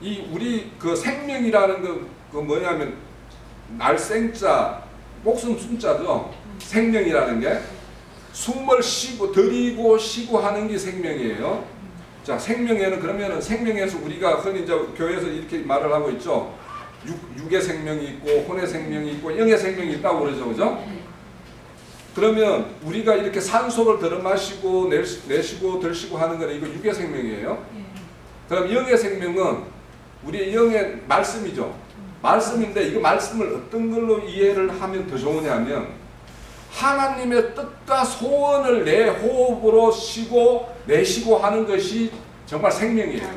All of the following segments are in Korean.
이 우리 그 생명이라는 그 뭐냐면 날생자 목숨 숨자죠. 생명이라는 게 숨을 쉬고 들이고 쉬고 하는 게 생명이에요. 자, 생명에는 그러면은 생명에서 우리가 흔히 이제 교회에서 이렇게 말을 하고 있죠. 육의 생명이 있고 혼의 생명이 있고 영의 생명이 있다고 그러죠. 그죠? 그러면 우리가 이렇게 산소를 들어마시고 내쉬고 들쉬고 하는 거는 이거 육의 생명이에요. 그럼 영의 생명은 우리의 영의 말씀이죠. 말씀인데 이거 말씀을 어떤 걸로 이해를 하면 더 좋으냐면 하나님의 뜻과 소원을 내 호흡으로 쉬고 내쉬고 하는 것이 정말 생명이에요.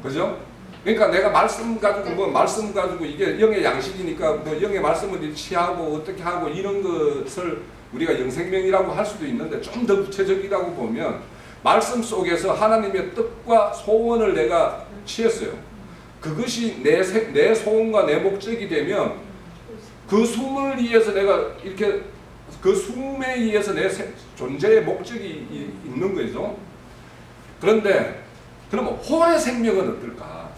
그죠? 그러니까 내가 말씀 가지고 뭐 말씀 가지고 이게 영의 양식이니까 뭐 영의 말씀을 취하고 어떻게 하고 이런 것을 우리가 영생명이라고 할 수도 있는데 좀 더 구체적이라고 보면 말씀 속에서 하나님의 뜻과 소원을 내가 취했어요. 그것이 내 소원과 내 목적이 되면 그 숨을 위해서 내가 이렇게 그 숨에 의해서 내 존재의 목적이 있는 거죠. 그런데 그러면 혼의 생명은 어떨까?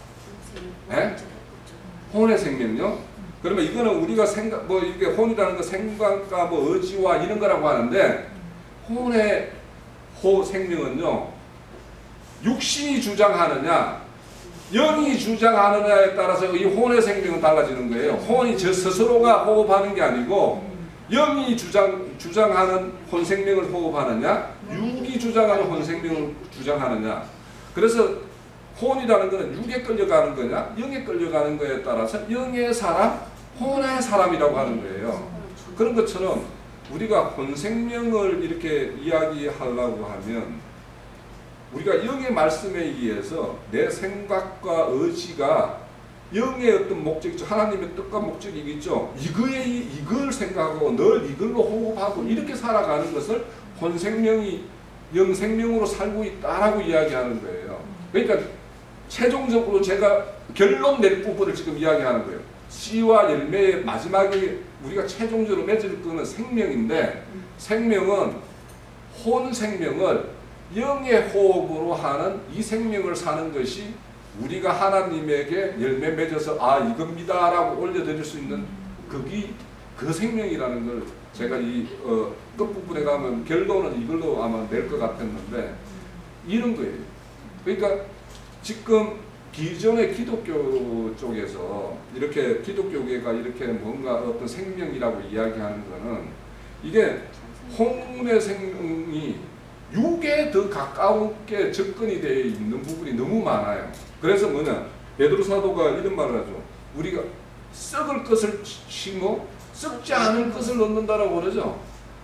네? 혼의 생명요? 그러면 이거는 우리가 생각 뭐 이게 혼이라는 거 생각과 뭐 의지와 이런 거라고 하는데 혼의 생명은요 육신이 주장하느냐 영이 주장하느냐에 따라서 이 혼의 생명은 달라지는 거예요. 혼이 저 스스로가 호흡하는 게 아니고 영이 주장하는 혼 생명을 호흡하느냐 육이 주장하는 혼 생명을 주장하느냐. 그래서 혼이라는 것은 육에 끌려가는 거냐 영에 끌려가는 거에 따라서 영의 사람 혼의 사람이라고 하는 거예요. 그런 것처럼 우리가 혼 생명을 이렇게 이야기하려고 하면 우리가 영의 말씀에 의해서 내 생각과 의지가 영의 어떤 목적이죠. 하나님의 뜻과 목적이겠죠. 이걸 생각하고 늘 이걸로 호흡하고 이렇게 살아가는 것을 혼 생명이 영 생명으로 살고 있다라고 이야기하는 거예요. 그러니까 최종적으로 제가 결론 낼 부분을 지금 이야기하는 거예요. 씨와 열매의 마지막에 우리가 최종적으로 맺을 거는 생명인데 생명은 혼 생명을 영의 호흡으로 하는 이 생명을 사는 것이 우리가 하나님에게 열매 맺어서 아 이겁니다 라고 올려드릴 수 있는 그 생명이라는 걸 제가 이 끝부분에 가면 결론은 이걸로 아마 낼 것 같았는데 이런 거예요. 그러니까 지금 기존의 기독교 쪽에서 이렇게 기독교계가 이렇게 뭔가 어떤 생명이라고 이야기하는 거는 이게 혼의 생명이 육에 더 가까운게 접근이 되어 있는 부분이 너무 많아요. 그래서 뭐냐 베드로 사도가 이런 말을 하죠. 우리가 썩을 것을 심어 썩지 않을 것을 넣는다라고 그러죠.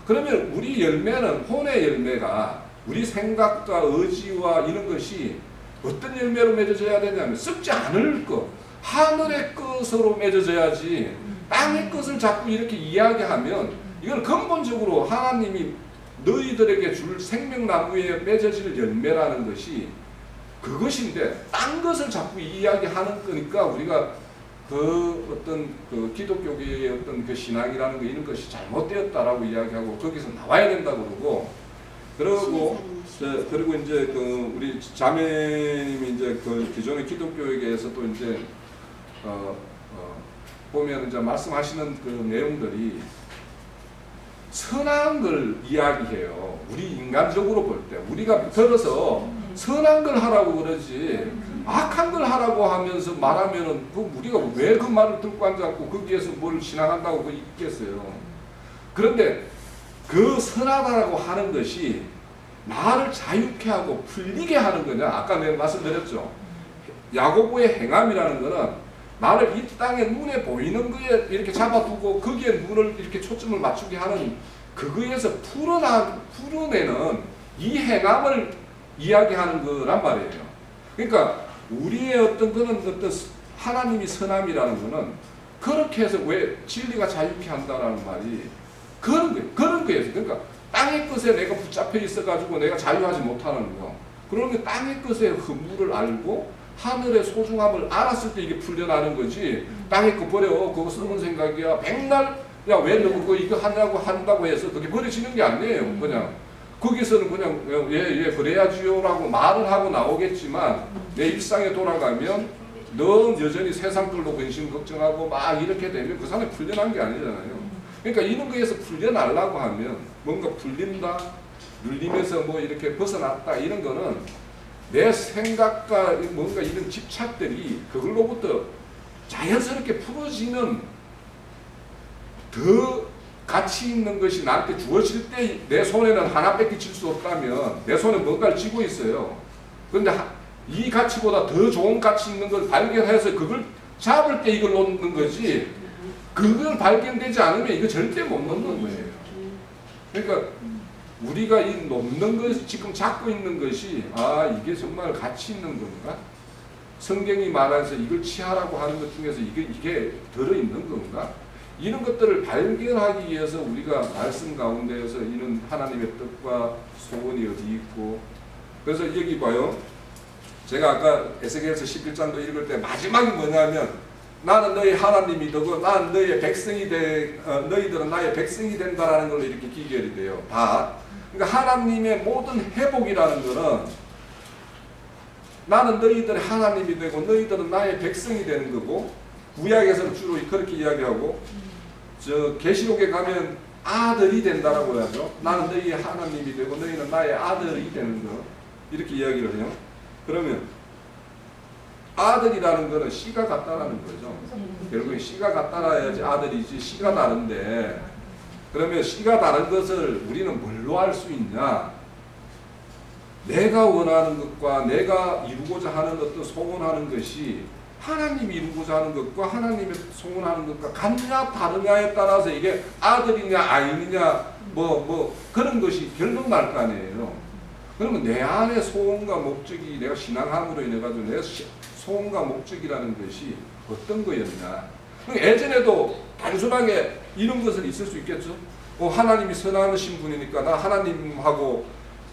그러면 우리 열매는 혼의 열매가 우리 생각과 의지와 이런 것이 어떤 열매로 맺어져야 되냐면 썩지 않을 것 하늘의 것으로 맺어져야지 땅의 것을 자꾸 이렇게 이야기하면 이건 근본적으로 하나님이 너희들에게 줄 생명나무에 맺어질 열매라는 것이 그것인데 딴 것을 자꾸 이야기하는 거니까 우리가 그 어떤 그 기독교계의 어떤 그 신앙이라는 거 이런 것이 잘못되었다라고 이야기하고 거기서 나와야 된다고 그러고 그리고 이제 그 우리 자매님이 이제 그 기존의 기독교계에서 또 이제 보면 이제 말씀하시는 그 내용들이 선한 걸 이야기해요. 우리 인간적으로 볼 때 우리가 들어서 선한 걸 하라고 그러지 악한 걸 하라고 하면서 말하면은 그 우리가 왜 그 말을 듣고 앉았고 거기에서 뭘 신앙한다고 그 있겠어요. 그런데 그 선하다라고 하는 것이 나를 자유케 하고 풀리게 하는 거냐. 아까 내가 말씀드렸죠. 야고보의 행함이라는 거는 나를 이 땅에 눈에 보이는 거에 이렇게 잡아두고 거기에 눈을 이렇게 초점을 맞추게 하는 그거에서 풀어내는 이 행함을 이야기하는 거란 말이에요. 그러니까 우리의 어떤 그런 어떤 하나님이 선함이라는 거는 그렇게 해서 왜 진리가 자유케 한다라는 말이 그런 거예요. 그러니까 땅의 것에 내가 붙잡혀 있어가지고 내가 자유하지 못하는 거. 그러면 땅의 것의 허물을 알고 하늘의 소중함을 알았을 때 이게 풀려나는 거지. 땅의 거 버려. 그거 썩은 생각이야. 백날 야 왜 너 그거 이거 하냐고 한다고 해서 그게 버려지는 게 아니에요. 그냥 거기서는 그냥 예 그래야지요라고 말을 하고 나오겠지만 내 일상에 돌아가면 너 여전히 세상 걸로 근심 걱정하고 막 이렇게 되면 그 사람이 풀려난 게 아니잖아요. 그러니까 이런 거에서 풀려나려고 하면 뭔가 풀린다, 눌림에서 뭐 이렇게 벗어났다 이런 거는 내 생각과 뭔가 이런 집착들이 그걸로부터 자연스럽게 풀어지는 더 가치 있는 것이 나한테 주어질 때 내 손에는 하나밖에 질 수 없다면 내 손에 뭔가를 쥐고 있어요. 그런데 이 가치보다 더 좋은 가치 있는 걸 발견해서 그걸 잡을 때 이걸 놓는 거지 그걸 발견되지 않으면 이거 절대 못 놓는 거예요. 그러니까 우리가 이 놓는 것 지금 잡고 있는 것이 이게 정말 가치 있는 건가? 성경이 말해서 이걸 취하라고 하는 것 중에서 이게 들어있는 건가? 이런 것들을 발견하기 위해서 우리가 말씀 가운데에서 이런 하나님의 뜻과 소원이 어디 있고 그래서 여기 봐요. 제가 아까 에스겔서 11장도 읽을 때 마지막이 뭐냐면 나는 너희 하나님이 되고 나는 너희의 백성이 너희들은 나의 백성이 된다라는 걸로 이렇게 기결이 돼요. 다. 그러니까 하나님의 모든 회복이라는 거는 나는 너희들의 하나님이 되고 너희들은 나의 백성이 되는 거고 구약에서는 주로 그렇게 이야기하고 저 계시록에 가면 아들이 된다라고 하죠. 나는 너희의 하나님이 되고 너희는 나의 아들이 되는 거 이렇게 이야기를 해요. 그러면 아들이라는 거는 씨가 같다라는 거죠. 결국에 씨가 같다라야지 아들이지 씨가 다른데 그러면 씨가 다른 것을 우리는 뭘로 알 수 있냐? 내가 원하는 것과 내가 이루고자 하는 어떤 소원하는 것이 하나님이 이루고자 하는 것과 하나님이 소원하는 것과 같냐 다르냐에 따라서 이게 아들이냐 아이냐 뭐 그런 것이 결론 날 거 아니에요. 그러면 내 안에 소원과 목적이 내가 신앙함으로 인해 가지고 내 소원과 목적이라는 것이 어떤 거였냐. 예전에도 단순하게 이런 것은 있을 수 있겠죠. 하나님이 선하신 분이니까 나 하나님하고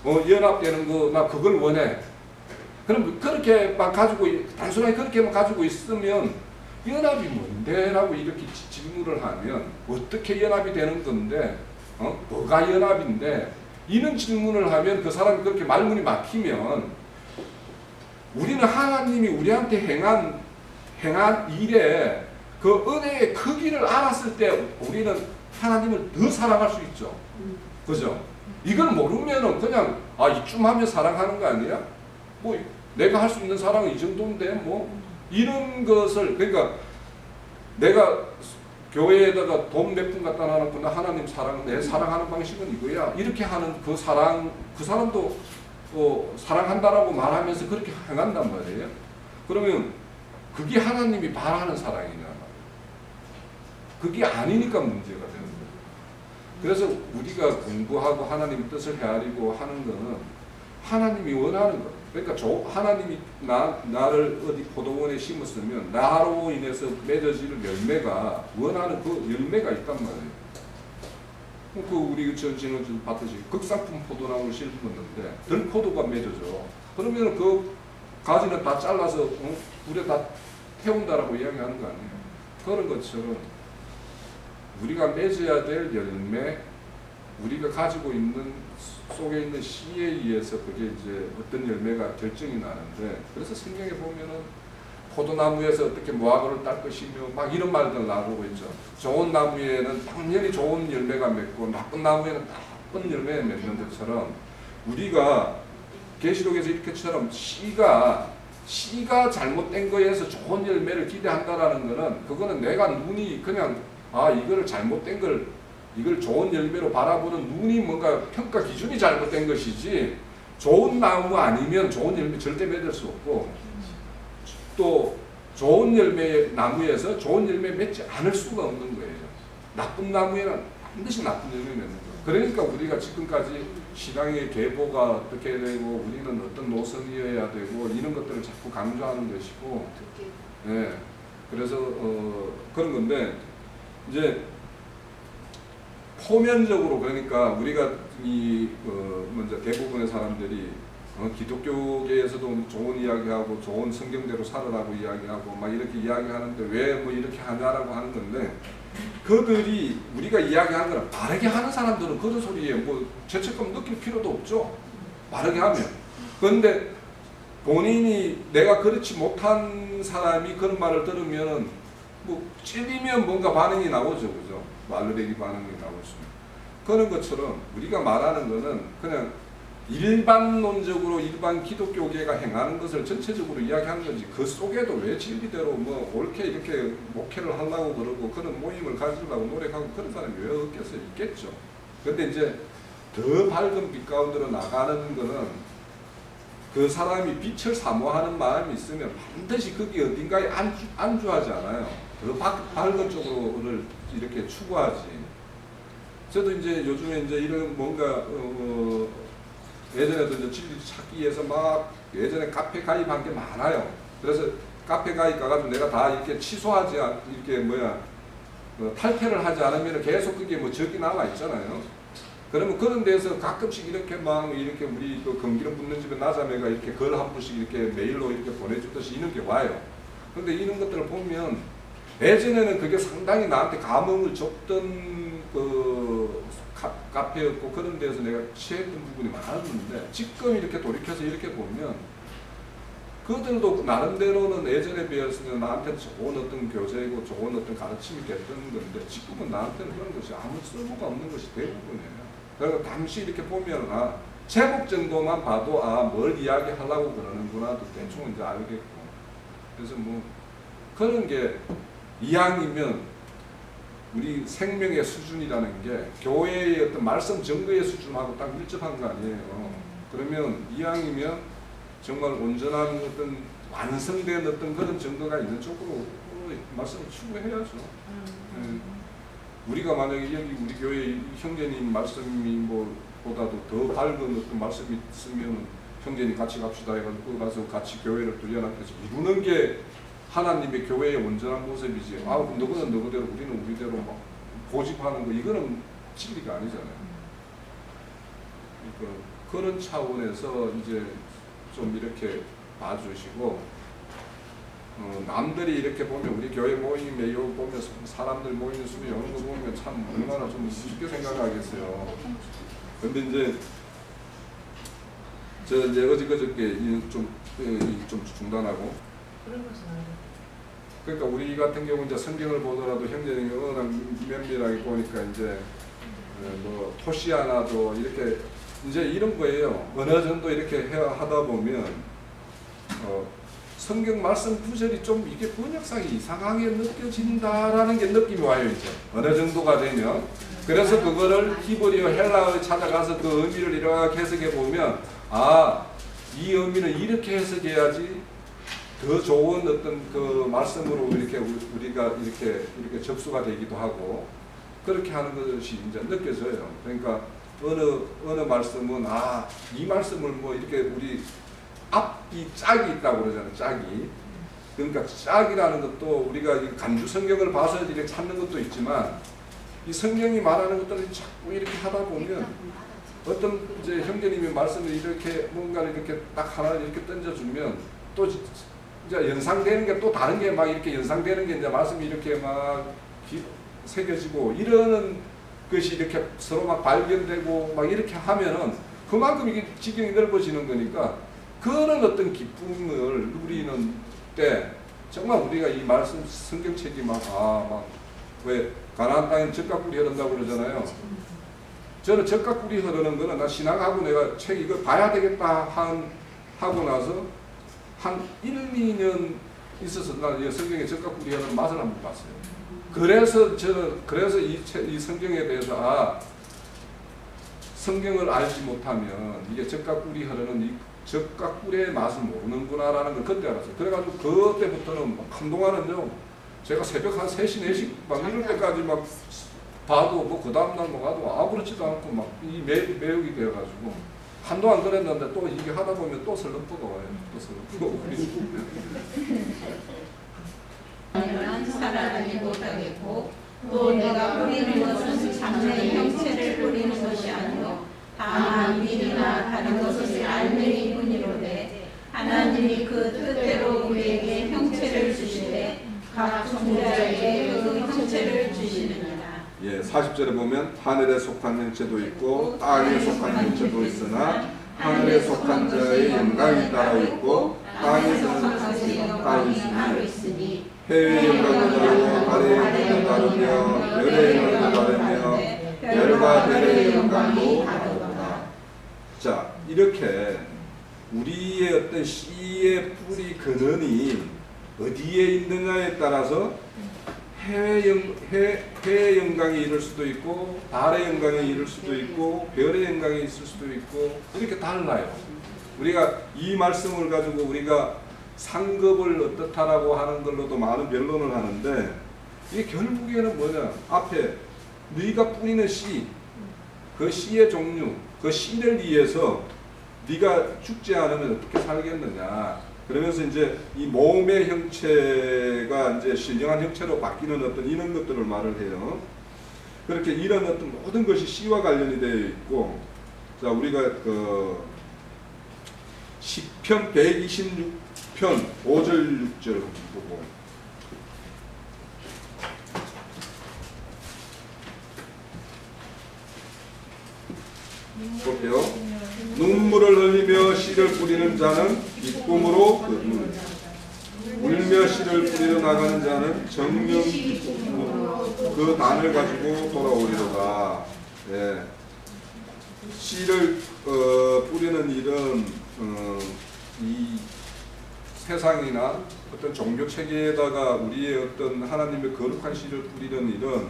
연합되는 거 나 그걸 원해. 그럼 그렇게만 가지고 단순하게 그렇게만 가지고 있으면 연합이 뭔데? 라고 이렇게 질문을 하면 어떻게 연합이 되는 건데 뭐가 연합인데 이런 질문을 하면 그 사람이 그렇게 말문이 막히면 우리는 하나님이 우리한테 행한 일에 그 은혜의 크기를 알았을 때 우리는 하나님을 더 사랑할 수 있죠. 그죠? 이걸 모르면은 그냥 이쯤 하면 사랑하는 거 아니야? 뭐 내가 할 수 있는 사랑은 이 정도인데 뭐 이런 것을 그러니까 내가 교회에다가 돈 몇 푼 갖다 놔놓고 나 하나님 내 사랑하는 방식은 이거야. 이렇게 하는 그 사람도 사랑한다라고 말하면서 그렇게 행한단 말이에요. 그러면 그게 하나님이 바라는 사랑이냐 말이에요. 그게 아니니까 문제가 되는 거예요. 그래서 우리가 공부하고 하나님 뜻을 헤아리고 하는 거는 하나님이 원하는 것. 그러니까 하나님이 나를 어디 포도원에 심었으면 나로 인해서 맺어질 열매가 원하는 그 열매가 있단 말이에요. 우리 지난주 봤듯이 극상품 포도나무를 심었는데 들포도가 맺어져. 그러면 그 가지는 다 잘라서 불에 다 태운다라고 이야기하는 거 아니에요. 그런 것처럼 우리가 맺어야 될 열매, 우리가 가지고 있는 속에 있는 씨에 의해서 그게 이제 어떤 열매가 결정이 나는데 그래서 성경에 보면은 포도나무에서 어떻게 무화과를 딸 것이며 막 이런 말들 나오고 있죠. 좋은 나무에는 당연히 좋은 열매가 맺고 나쁜 나무에는 나쁜 열매가 맺는 것처럼 우리가 계시록에서 이렇게처럼 씨가 잘못된 거에서 좋은 열매를 기대한다라는 거는 그거는 내가 눈이 그냥 이거를 잘못된 걸 이걸 좋은 열매로 바라보는 눈이 뭔가 평가 기준이 잘못된 것이지 좋은 나무 아니면 좋은 열매 절대 맺을 수 없고 또 좋은 나무에서 좋은 열매 맺지 않을 수가 없는 거예요. 나쁜 나무에는 반드시 나쁜 열매 맺는 거예요. 그러니까 우리가 지금까지 신앙의 계보가 어떻게 되고 우리는 어떤 노선이어야 되고 이런 것들을 자꾸 강조하는 것이고 네. 그래서 그런 건데 이제 표면적으로 그러니까 우리가 먼저 대부분의 사람들이 기독교계에서도 좋은 이야기하고 좋은 성경대로 살아라고 이야기하고 막 이렇게 이야기하는데 왜 뭐 이렇게 하냐라고 하는 건데 그들이 우리가 이야기하는 거는 바르게 하는 사람들은 그런 소리에 뭐 죄책감 느낄 필요도 없죠. 바르게 하면. 그런데 본인이 내가 그렇지 못한 사람이 그런 말을 들으면 뭐 찔리면 뭔가 반응이 나오죠, 그죠? 말르레기 반응이 나오죠. 그런 것처럼 우리가 말하는 거는 그냥 일반론적으로 일반 기독교계가 행하는 것을 전체적으로 이야기하는 거지, 그 속에도 왜 진리대로 뭐 옳게 이렇게 목회를 하려고 그러고 그런 모임을 가지려고 노력하고 그런 사람이 왜 없겠어요? 있겠죠. 근데 이제 더 밝은 빛 가운데로 나가는 거는 그 사람이 빛을 사모하는 마음이 있으면 반드시 거기 어딘가에 안주하지 않아요. 더 밝은 쪽으로를 이렇게 추구하지. 저도 이제 요즘에 이제 이런 뭔가 예전에도 이제 진리 찾기 위해서 막 예전에 카페 가입한 게 많아요. 그래서 카페 가입 가가지고 내가 다 이렇게 취소하지 이렇게 탈퇴를 하지 않으면 계속 그게 뭐 적이 남아 있잖아요. 그러면 그런 데서 가끔씩 이렇게 막 이렇게 우리 그 금기름 붓는 집에 나자매가 이렇게 글 한 분씩 이렇게 메일로 이렇게 보내주듯이 이런 게 와요. 근데 이런 것들을 보면 예전에는 그게 상당히 나한테 감흥을 줬던 그 카페였고 그런 데서 내가 취했던 부분이 많았는데 지금 이렇게 돌이켜서 이렇게 보면 그들도 나름대로는 예전에 비해서는 나한테는 좋은 어떤 교재이고 좋은 어떤 가르침이 됐던 건데 지금은 나한테는 그런 것이 아무 쓸모가 없는 것이 대부분이에요. 그래서 잠시 이렇게 보면 제목 정도만 봐도 뭘 이야기하려고 그러는구나 또 대충 이제 알겠고. 그래서 뭐 그런 게 이왕이면 우리 생명의 수준이라는 게 교회의 어떤 말씀 증거의 수준하고 딱 밀접한 거 아니에요. 그러면 이왕이면 정말 온전한 어떤 완성된 어떤 그런 증거가 있는 쪽으로 말씀을 추구해야죠. 우리가 만약에 여기 우리 교회 형제님 말씀이 보다도 더 밝은 어떤 말씀이 있으면 형제님 같이 갑시다 해가지고 가서 같이 교회를 또 연합해서 이루는 게 하나님의 교회의 온전한 모습이지. 그럼 너거는 너거대로 우리는 우리대로 막 고집하는 거 이거는 진리가 아니잖아요. 그러니까 그런 차원에서 이제 좀 이렇게 봐주시고 남들이 이렇게 보면 우리 교회 모임에 이거 보면 사람들 모이는 수이 오는 거 보면 참 얼마나 좀 쉽게 생각하겠어요. 근데 이제 저 이제 어저께 좀 중단하고. 그런 것은 아니에요. 그러니까 우리 같은 경우 이제 성경을 보더라도 형제님이 워낙 면밀하게 보니까 이제 뭐 토시아나도 이렇게 이제 이런 거예요. 어느 정도 이렇게 하다 보면 성경 말씀 구절이 좀 이게 번역상이 이상하게 느껴진다라는 게 느낌이 와요. 이제 어느 정도가 되면. 그래서 그거를 히브리어 헬라어에 찾아가서 그 의미를 이렇게 해석해 보면 이 의미는 이렇게 해석해야지 더 좋은 어떤 그 말씀으로 이렇게 우리가 이렇게 접수가 되기도 하고 그렇게 하는 것이 이제 느껴져요. 그러니까 어느 말씀은 이 말씀을 뭐 이렇게 우리 앞이 짝이 있다고 그러잖아요. 짝이. 그러니까 짝이라는 것도 우리가 간주 성경을 봐서 이렇게 찾는 것도 있지만 이 성경이 말하는 것들을 자꾸 이렇게 하다 보면 어떤 이제 형제님의 말씀을 이렇게 뭔가를 이렇게 딱 하나 이렇게 던져주면 또 이제 연상되는 게 또 다른 게 막 이렇게 연상되는 게 이제 말씀이 이렇게 막 새겨지고 이러는 것이 이렇게 서로 막 발견되고 막 이렇게 하면은 그만큼 이게 지경이 넓어지는 거니까 그런 어떤 기쁨을 누리는 때 정말 우리가 이 말씀 성경책이 왜 가나안 땅에 젖과 꿀이 흐른다고 그러잖아요. 저는 젖과 꿀이 흐르는 거는 나 신학하고 내가 책 이거 봐야 되겠다 하고 나서 한 1, 2년 있어서 나 성경에 젖과 꿀이 흐르는 맛을 한번 봤어요. 그래서 이 성경에 대해서 성경을 알지 못하면 이게 젖과 꿀이 흐르는 이 젖과 꿀의 맛을 모르는구나라는 걸 그때 알았어요. 그래가지고 그때부터는 한동안은요 제가 새벽 한 3시, 4시 막 이럴 때까지 막 봐도 뭐 그 다음날 뭐 가도 아무렇지도 않고 막 이 매혹이 되어가지고 한동안 그랬는데 또 이게 하다 보면 또 설렁포가 와요. 또 설렁포가 난 살아가지 못하겠고 또 내가 뿌리는 것은 장래의 형체를 뿌리는 것이 아니요 다만 밀이나 다른 것을 알맹이 뿐이로되 하나님이 그 뜻대로 우리에게 형체를 주시되 각 종자에게 그 형체를 주시느니라. 40절에 보면 하늘에 속한 형체도 있고 땅에 속한 형체도 있으나 하늘에 속한 자의 영광이 따로 있고 땅에서는 사실 영광이 따로 있으니 해의 영광도 다르고 달의 영광도 다르며 별의 영광도 다르며 별과 별의 영광도 다르다. 자, 이렇게 우리의 어떤 씨의 뿌리 근원이 어디에 있느냐에 따라서 해의 영광이 이룰 수도 있고 달의 영광이 이룰 수도 있고 별의 영광이 있을 수도 있고 이렇게 달라요. 우리가 이 말씀을 가지고 우리가 상급을 어떻다라고 하는 걸로도 많은 변론을 하는데 이게 결국에는 뭐냐, 앞에 네가 뿌리는 씨, 그 씨의 종류, 그 씨를 위해서 네가 죽지 않으면 어떻게 살겠느냐. 그러면서 이제 이 몸의 형체가 이제 신령한 형체로 바뀌는 어떤 이런 것들을 말을 해요. 그렇게 이런 어떤 모든 것이 씨와 관련이 되어 있고, 자, 우리가 그 시편 126편 5절 6절 보고 볼게요. 눈물을 흘리며 씨를 뿌리는 자는 기쁨으로 거두는 울며 씨를 뿌리러 나가는 자는 정령 기쁨으로 그 단을 가지고 돌아오리로다. 예. 씨를 뿌리는 일은 이 세상이나 어떤 종교 체계에다가 우리의 어떤 하나님의 거룩한 씨를 뿌리는 일은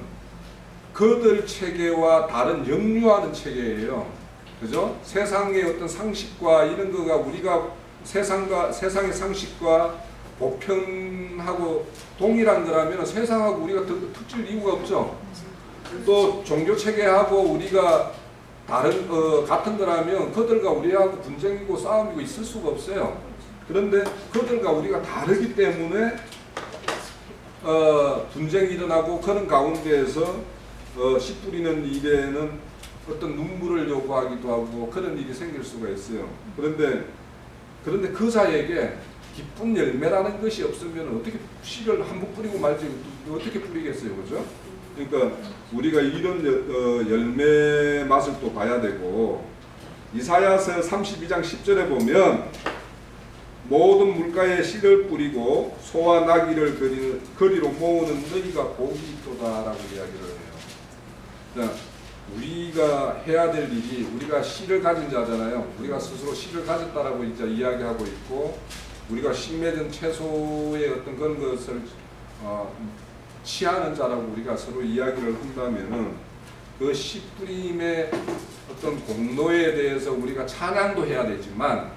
그들 체계와 다른 역류하는 체계예요. 그죠? 세상의 어떤 상식과 이런 거가 우리가 세상의 상식과 보편하고 동일한 거라면 세상하고 우리가 특질 이유가 없죠. 또 종교 체계하고 우리가 다른 같은 거라면 그들과 우리하고 분쟁이고 싸움이고 있을 수가 없어요. 그런데 그들과 우리가 다르기 때문에 분쟁이 일어나고 그런 가운데에서 씨 뿌리는 일에는 어떤 눈물을 요구하기도 하고 그런 일이 생길 수가 있어요. 그런데 그 자에게 기쁜 열매라는 것이 없으면 어떻게 씨를 한번 뿌리고 말지 어떻게 뿌리겠어요, 그죠? 그러니까 우리가 이런 열매 맛을 또 봐야 되고, 이사야서 32장 10절에 보면 모든 물가에 씨를 뿌리고 소와 나귀를 거리로 모으는 너희가 복이 있도다라고 이야기를 해요. 자, 우리가 해야 될 일이, 우리가 씨를 가진 자잖아요. 우리가 스스로 씨를 가졌다라고 이제 이야기하고 있고, 우리가 씨 맺은 채소의 어떤 그런 것을 취하는 자라고 우리가 서로 이야기를 한다면은 그 씨 뿌림의 어떤 공로에 대해서 우리가 찬양도 해야 되지만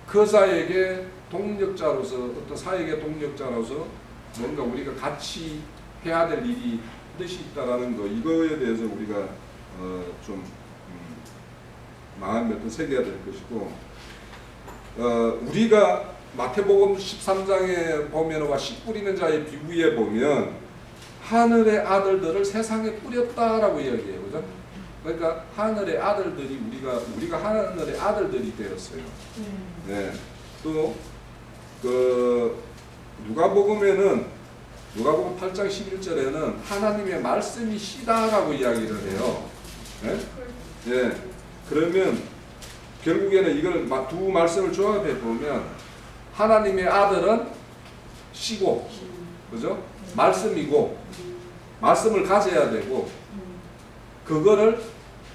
그 자에게 동력자로서, 어떤 사역의 동력자로서 뭔가 우리가 같이 해야 될 일이 뜻이 있다라는 거, 이거에 대해서 우리가 좀 마음에 또 새겨야 될 것이고, 우리가 마태복음 13장에 보면 씨 뿌리는 자의 비유에 보면 하늘의 아들들을 세상에 뿌렸다라고 이야기해요, 그죠? 그러니까 하늘의 아들들이 우리가 하늘의 아들들이 되었어요. 네. 또 누가복음 8장 11절에는 하나님의 말씀이 씨다라고 이야기를 해요. 네? 네. 그러면 결국에는 이걸 두 말씀을 조합해 보면 하나님의 아들은 씨고, 그죠? 말씀이고, 말씀을 가져야 되고, 그거를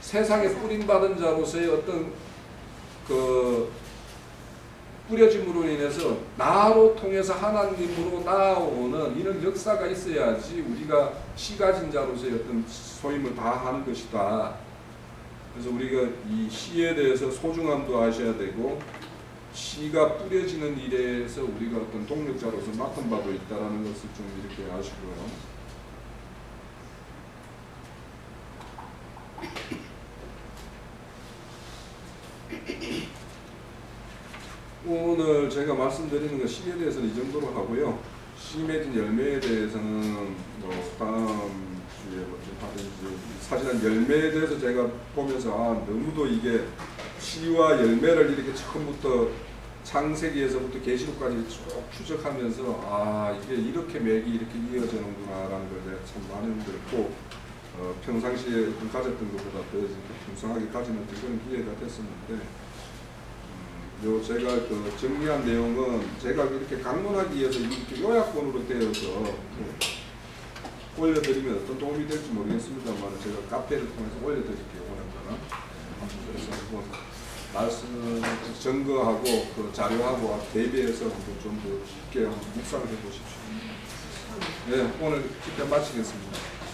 세상에 뿌림받은 자로서의 어떤 뿌려짐으로 인해서 나로 통해서 하나님으로 나아오는 이런 역사가 있어야지 우리가 씨 가진 자로서의 어떤 소임을 다하는 것이다. 그래서 우리가 이 씨에 대해서 소중함도 아셔야 되고, 씨가 뿌려지는 일에서 우리가 어떤 동력자로서 맡은 바도 있다라는 것을 좀 이렇게 아시고요. 오늘 제가 말씀드리는 것 씨에 대해서는 이 정도로 하고요. 씨 맺은 열매에 대해서는 다음 주에 하든지, 사실은 열매에 대해서 제가 보면서 너무도 이게 씨와 열매를 이렇게 처음부터 창세기에서부터 계시록까지 쭉 추적하면서 이게 이렇게 맥이 이렇게 이어지는구나라는 걸 내가 참 많이 힘들고, 평상시에 가졌던 것보다 더 풍성하게 가지는 그런 기회가 됐었는데 요 제가 그 정리한 내용은 제가 이렇게 강론하기 위해서 이렇게 요약본으로 되어서 올려드리면 어떤 도움이 될지 모르겠습니다만 제가 카페를 통해서 올려드릴게요. 오늘은. 그래서 한번 말씀을 증거하고 그 자료하고 대비해서 좀 더 깊게 한번 묵상을 해보십시오. 네, 오늘 집회 마치겠습니다.